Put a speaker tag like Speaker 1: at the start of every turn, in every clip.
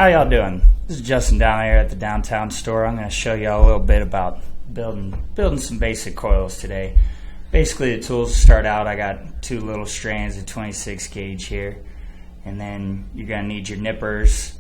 Speaker 1: How y'all doing? This is Justin down here at the downtown store. I'm going to show y'all a little bit about building some basic coils today. Basically, the tools to start out, I got two little strands of 26 gauge here, and then you're going to need your nippers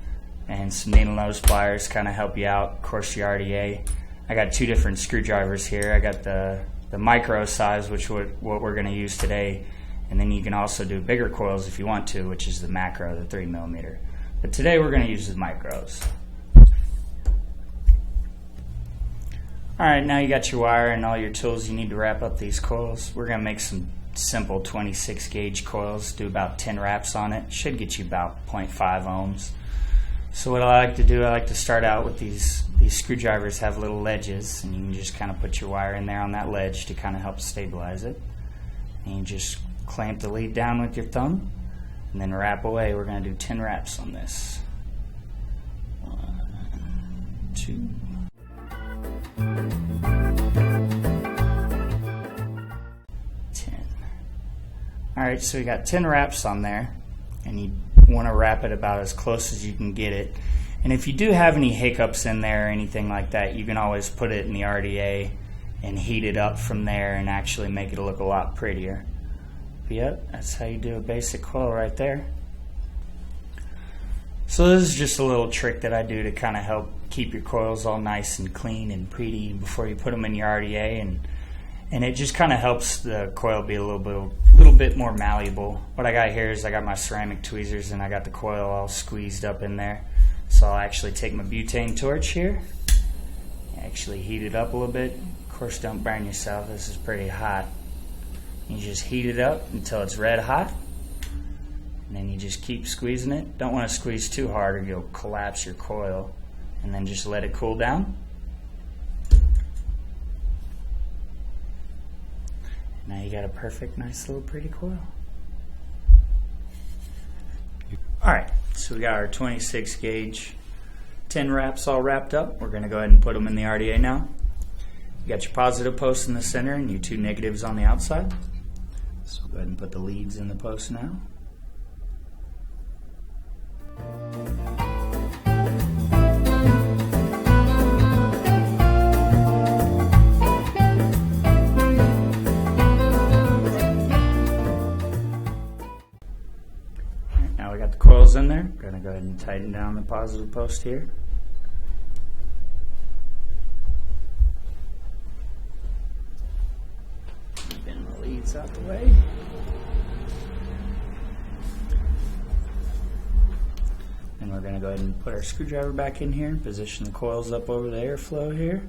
Speaker 1: and some needle nose pliers to kind of help you out. Of course, your RDA. I got two different screwdrivers here. I got the micro size, which what we're going to use today, and then you can also do bigger coils if you want to, which is the macro, the 3mm. But today we're going to use the micros. Alright, now you got your wire and all your tools you need to wrap up these coils. We're going to make some simple 26 gauge coils, do about 10 wraps on it. Should get you about 0.5 ohms. So what I like to do, I like to start out with these screwdrivers have little ledges, and you can just kind of put your wire in there on that ledge to kind of help stabilize it. And you just clamp the lead down with your thumb and then wrap away. We're going to do 10 wraps on this. 1, 2. 10. Alright, so we got 10 wraps on there, and you want to wrap it about as close as you can get it. And if you do have any hiccups in there or anything like that, you can always put it in the RDA and heat it up from there and actually make it look a lot prettier. But yep, that's how you do a basic coil right there. So this is just a little trick that I do to kind of help keep your coils all nice and clean and pretty before you put them in your RDA, and it just kind of helps the coil be a little bit more malleable. What I got here is I got my ceramic tweezers and I got the coil all squeezed up in there. So I'll actually take my butane torch here, actually heat it up a little bit. Of course, don't burn yourself, this is pretty hot. You just heat it up until it's red hot, and then you just keep squeezing it. Don't want to squeeze too hard or you'll collapse your coil, and then just let it cool down. Now you got a perfect, nice little pretty coil. Alright, so we got our 26 gauge 10 wraps all wrapped up. We're going to go ahead and put them in the RDA now. You got your positive post in the center and your two negatives on the outside. So go ahead and put the leads in the post now. Now we got the coils in there. We're going to go ahead and tighten down the positive post here. Bend the leads out the way. And we're going to go ahead and put our screwdriver back in here and position the coils up over the airflow here.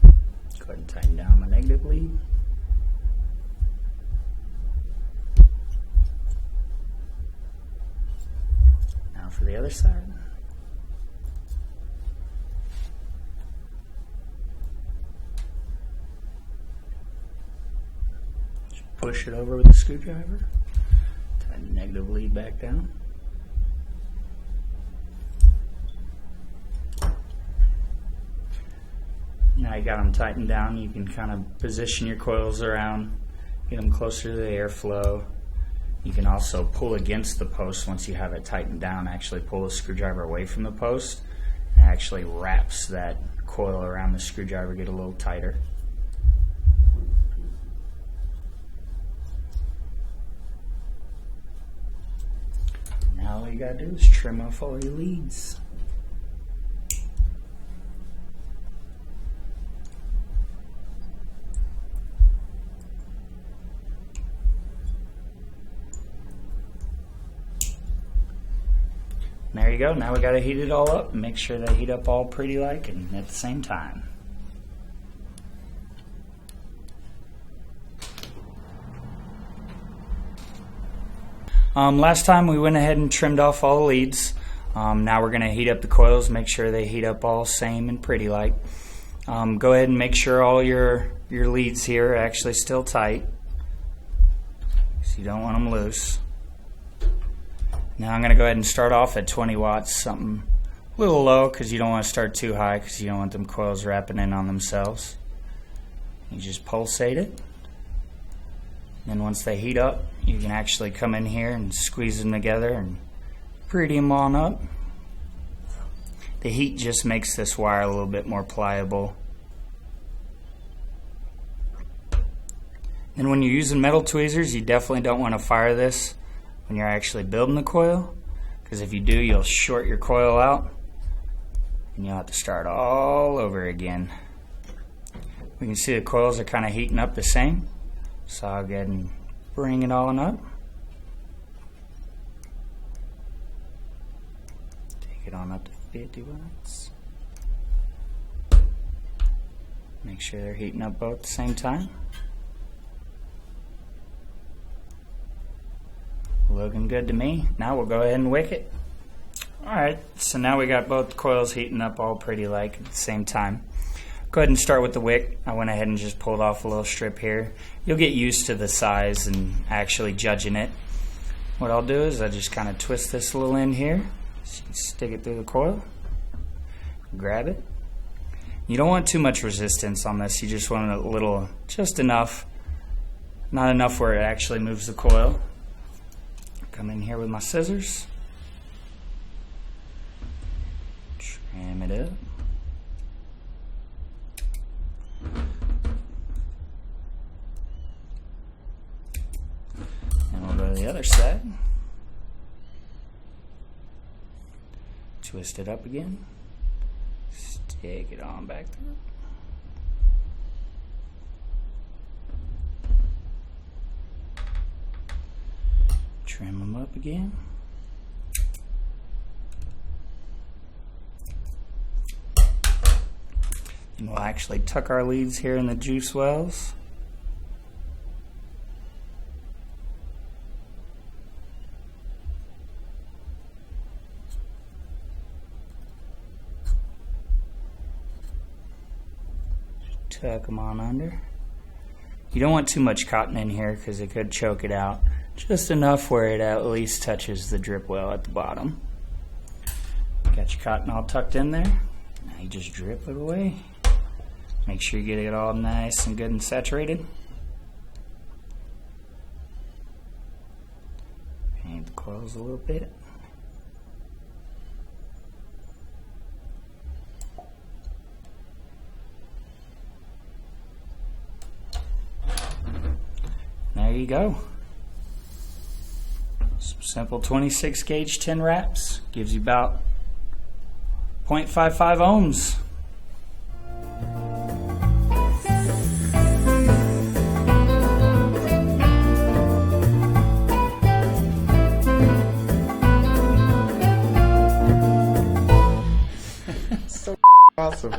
Speaker 1: Go ahead and tighten down my negative lead. Now for the other side. Just push it over with the screwdriver. Tighten the negative lead back down. Now you got them tightened down, you can kind of position your coils around, get them closer to the airflow. You can also pull against the post once you have it tightened down, actually pull the screwdriver away from the post, and it actually wraps that coil around the screwdriver, get a little tighter. Now all you gotta do is trim off all your leads. There you go. Now we got to heat it all up and make sure they heat up all pretty like and at the same time. Last time we went ahead and trimmed off all the leads. Now we're going to heat up the coils, make sure they heat up all same and pretty like. Go ahead and make sure all your leads here are actually still tight, so you don't want them loose. Now I'm going to go ahead and start off at 20 watts, something a little low because you don't want to start too high because you don't want them coils wrapping in on themselves. You just pulsate it. Then once they heat up, you can actually come in here and squeeze them together and pretty them on up. The heat just makes this wire a little bit more pliable. And when you're using metal tweezers, you definitely don't want to fire this when you're actually building the coil, because if you do, you'll short your coil out and you'll have to start all over again. We can see the coils are kind of heating up the same, so I'll go ahead and bring it on up. Take it on up to 50 watts. Make sure they're heating up both at the same time. Looking good to me. Now we'll go ahead and wick it. Alright, so now we got both coils heating up all pretty like at the same time. Go ahead and start with the wick. I went ahead and just pulled off a little strip here. You'll get used to the size and actually judging it. What I'll do is I just kind of twist this little end here. So you can stick it through the coil. Grab it. You don't want too much resistance on this. You just want a little, just enough. Not enough where it actually moves the coil. Come in here with my scissors. Trim it up. And we'll go to the other side. Twist it up again. Stick it on back through. Trim them up again. And we'll actually tuck our leads here in the juice wells. Tuck them on under. You don't want too much cotton in here because it could choke it out. Just enough where it at least touches the drip well at the bottom. Got your cotton all tucked in there. Now you just drip it away. Make sure you get it all nice and good and saturated. Paint the coils a little bit. There you go. Some simple 26 gauge 10 wraps. Gives you about 0.55 ohms.
Speaker 2: So awesome.